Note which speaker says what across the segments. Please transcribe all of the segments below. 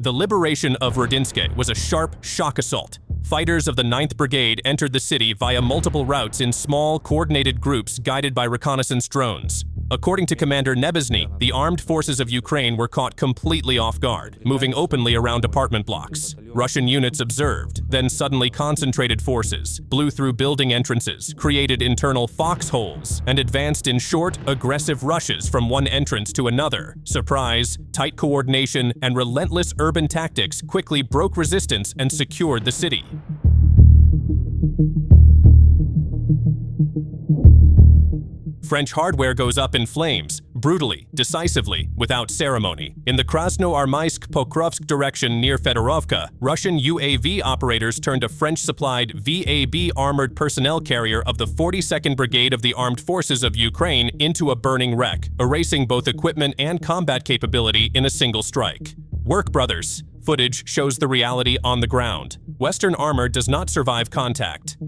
Speaker 1: The liberation of Rodinsk was a sharp shock assault. Fighters of the 9th Brigade entered the city via multiple routes in small, coordinated groups guided by reconnaissance drones. According to Commander Nebezny, the armed forces of Ukraine were caught completely off guard, moving openly around apartment blocks. Russian units observed, then suddenly concentrated forces, blew through building entrances, created internal foxholes, and advanced in short, aggressive rushes from one entrance to another. Surprise, tight coordination, and relentless urban tactics quickly broke resistance and secured the city. French hardware goes up in flames, brutally, decisively, without ceremony. In the Krasnoarmeysk-Pokrovsk direction near Fedorovka, Russian UAV operators turned a French-supplied VAB armored personnel carrier of the 42nd Brigade of the Armed Forces of Ukraine into a burning wreck, erasing both equipment and combat capability in a single strike. Work, brothers. Footage shows the reality on the ground. Western armor does not survive contact.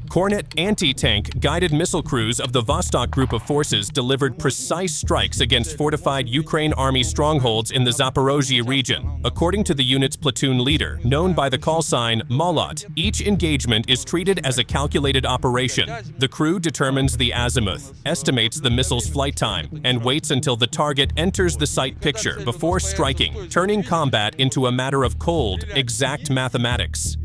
Speaker 1: Kornet anti-tank guided missile crews of the Vostok group of forces delivered precise strikes against fortified Ukraine army strongholds in the Zaporozhye region. According to the unit's platoon leader, known by the call sign Molot, each engagement is treated as a calculated operation. The crew determines the azimuth, estimates the missile's flight time, and waits until the target enters the sight picture before striking, turning combat into a matter of cold, exact mathematics.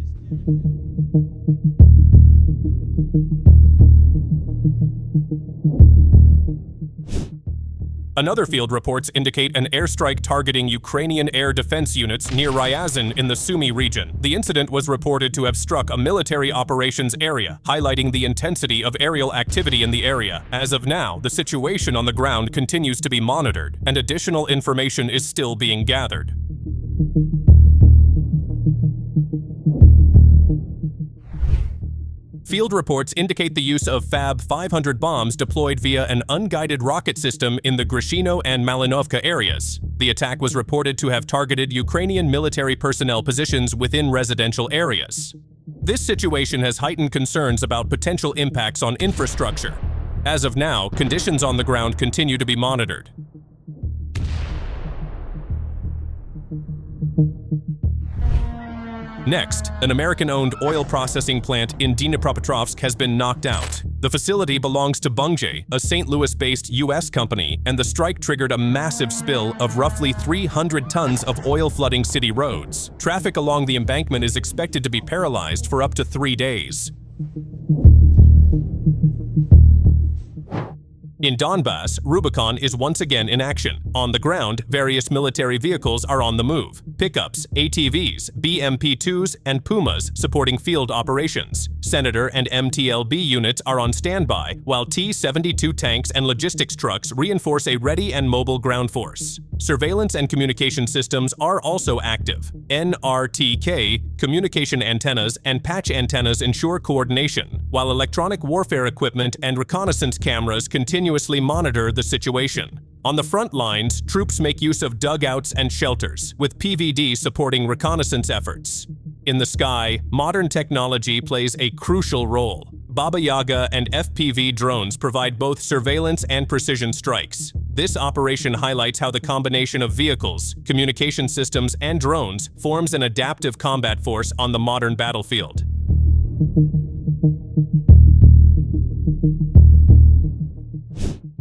Speaker 1: Another field reports indicate an airstrike targeting Ukrainian air defense units near Ryazan in the Sumy region. The incident was reported to have struck a military operations area, highlighting the intensity of aerial activity in the area. As of now, the situation on the ground continues to be monitored, and additional information is still being gathered. Field reports indicate the use of Fab 500 bombs deployed via an unguided rocket system in the Grishino and Malinovka areas. The attack was reported to have targeted Ukrainian military personnel positions within residential areas. This situation has heightened concerns about potential impacts on infrastructure. As of now, conditions on the ground continue to be monitored. Next, an American-owned oil processing plant in Dnipropetrovsk has been knocked out. The facility belongs to Bunge, a St. Louis-based U.S. company, and the strike triggered a massive spill of roughly 300 tons of oil flooding city roads. Traffic along the embankment is expected to be paralyzed for up to 3 days. In Donbass, Rubicon is once again in action. On the ground, various military vehicles are on the move. Pickups, ATVs, BMP-2s, and Pumas supporting field operations. Senator and MTLB units are on standby, while T-72 tanks and logistics trucks reinforce a ready and mobile ground force. Surveillance and communication systems are also active. NRTK, communication antennas, and patch antennas ensure coordination, while electronic warfare equipment and reconnaissance cameras continuously monitor the situation. On the front lines, troops make use of dugouts and shelters, with PVD supporting reconnaissance efforts. In the sky, modern technology plays a crucial role. Baba Yaga and FPV drones provide both surveillance and precision strikes. This operation highlights how the combination of vehicles, communication systems, and drones forms an adaptive combat force on the modern battlefield.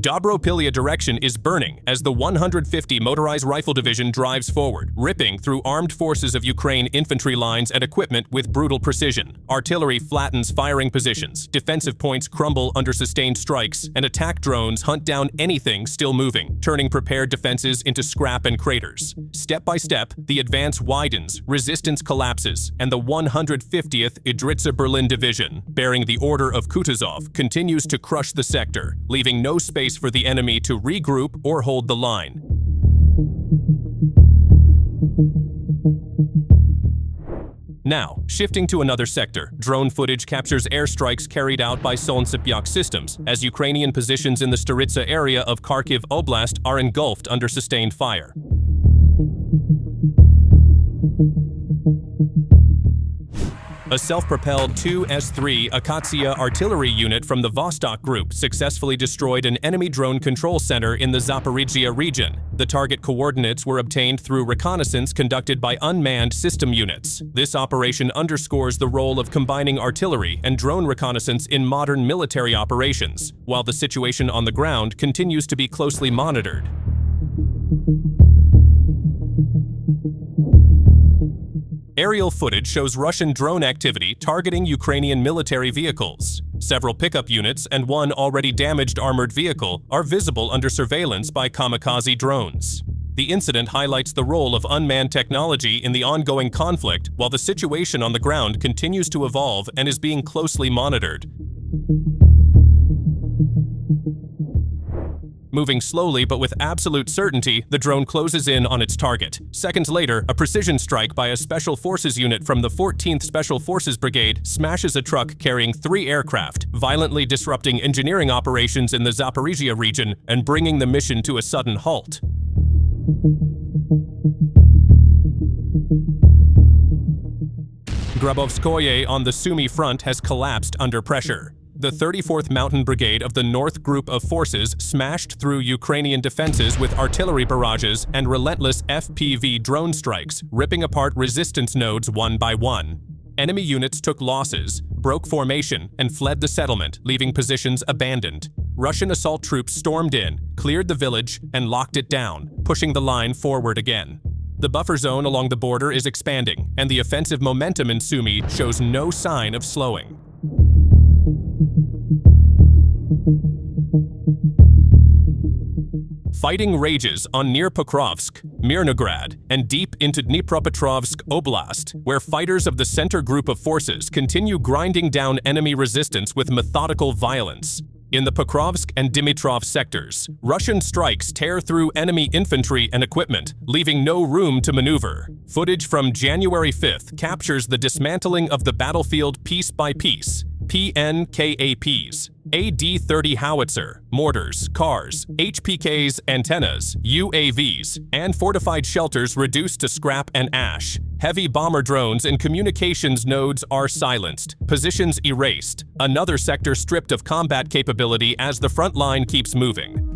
Speaker 1: Dobropilya direction is burning as the 150 Motorized Rifle Division drives forward, ripping through armed forces of Ukraine infantry lines and equipment with brutal precision. Artillery flattens firing positions, defensive points crumble under sustained strikes, and attack drones hunt down anything still moving, turning prepared defenses into scrap and craters. Step by step, the advance widens, resistance collapses, and the 150th Idritsa Berlin Division, bearing the Order of Kutuzov, continues to crush the sector, leaving no space for the enemy to regroup or hold the line. Now, shifting to another sector, drone footage captures airstrikes carried out by Solntsepyak systems, as Ukrainian positions in the Staritsa area of Kharkiv Oblast are engulfed under sustained fire. A self-propelled 2S-3 Akatsiya artillery unit from the Vostok Group successfully destroyed an enemy drone control center in the Zaporizhia region. The target coordinates were obtained through reconnaissance conducted by unmanned system units. This operation underscores the role of combining artillery and drone reconnaissance in modern military operations, while the situation on the ground continues to be closely monitored. Aerial footage shows Russian drone activity targeting Ukrainian military vehicles. Several pickup units and one already damaged armored vehicle are visible under surveillance by kamikaze drones. The incident highlights the role of unmanned technology in the ongoing conflict, while the situation on the ground continues to evolve and is being closely monitored. Moving slowly but with absolute certainty, the drone closes in on its target. Seconds later, a precision strike by a Special Forces unit from the 14th Special Forces Brigade smashes a truck carrying 3 aircraft, violently disrupting engineering operations in the Zaporizhia region and bringing the mission to a sudden halt. Grabovskoye on the Sumy front has collapsed under pressure. The 34th Mountain Brigade of the North Group of Forces smashed through Ukrainian defenses with artillery barrages and relentless FPV drone strikes, ripping apart resistance nodes one by one. Enemy units took losses, broke formation, and fled the settlement, leaving positions abandoned. Russian assault troops stormed in, cleared the village, and locked it down, pushing the line forward again. The buffer zone along the border is expanding, and the offensive momentum in Sumy shows no sign of slowing. Fighting rages on near Pokrovsk, Mirnograd, and deep into Dnipropetrovsk Oblast, where fighters of the Center Group of Forces continue grinding down enemy resistance with methodical violence. In the Pokrovsk and Dimitrov sectors, Russian strikes tear through enemy infantry and equipment, leaving no room to maneuver. Footage from January 5th captures the dismantling of the battlefield piece by piece. PNKAPs, AD-30 howitzer, mortars, cars, HPKs, antennas, UAVs, and fortified shelters reduced to scrap and ash. Heavy bomber drones and communications nodes are silenced, positions erased, another sector stripped of combat capability as the front line keeps moving.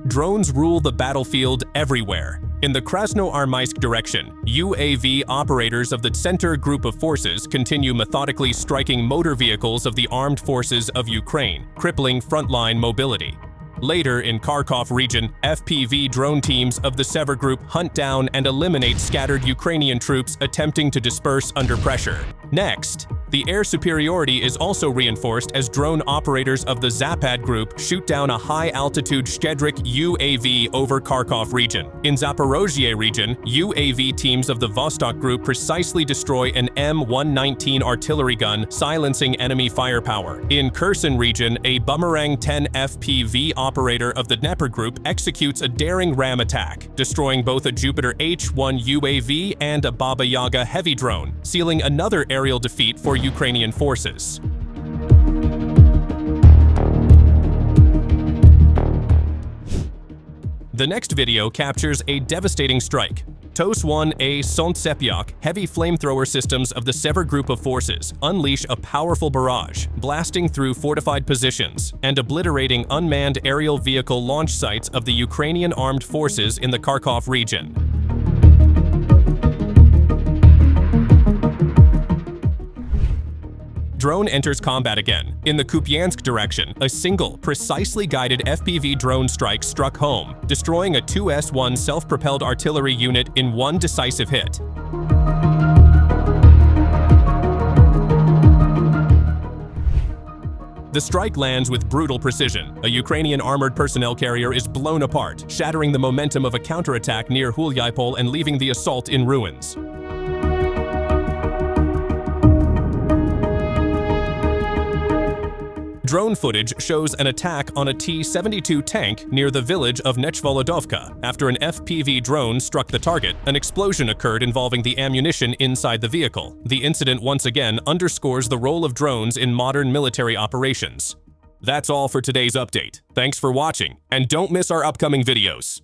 Speaker 1: Drones rule the battlefield everywhere. In the Krasnoarmysk direction, UAV operators of the Center Group of Forces continue methodically striking motor vehicles of the armed forces of Ukraine, crippling frontline mobility. Later in Kharkov region, FPV drone teams of the Sever Group hunt down and eliminate scattered Ukrainian troops attempting to disperse under pressure. Next, the air superiority is also reinforced as drone operators of the Zapad Group shoot down a high-altitude Shchedrik UAV over Kharkov region. In Zaporozhye region, UAV teams of the Vostok Group precisely destroy an M119 artillery gun, silencing enemy firepower. In Kherson region, a Bumerang 10 FPV operator of the Dnepr Group executes a daring ram attack, destroying both a Jupiter H-1 UAV and a Baba Yaga heavy drone, sealing another aerial defeat for Ukrainian forces. The next video captures a devastating strike. TOS-1A Sontsepyak heavy flamethrower systems of the Sever Group of Forces unleash a powerful barrage, blasting through fortified positions and obliterating unmanned aerial vehicle launch sites of the Ukrainian armed forces in the Kharkov region. Drone enters combat again. In the Kupiansk direction, a single, precisely guided FPV drone strike struck home, destroying a 2S-1 self-propelled artillery unit in one decisive hit. The strike lands with brutal precision. A Ukrainian armored personnel carrier is blown apart, shattering the momentum of a counterattack near Hulyapol and leaving the assault in ruins. Drone footage shows an attack on a T-72 tank near the village of Nechvolodovka. After an FPV drone struck the target, an explosion occurred involving the ammunition inside the vehicle. The incident once again underscores the role of drones in modern military operations. That's all for today's update. Thanks for watching, and don't miss our upcoming videos.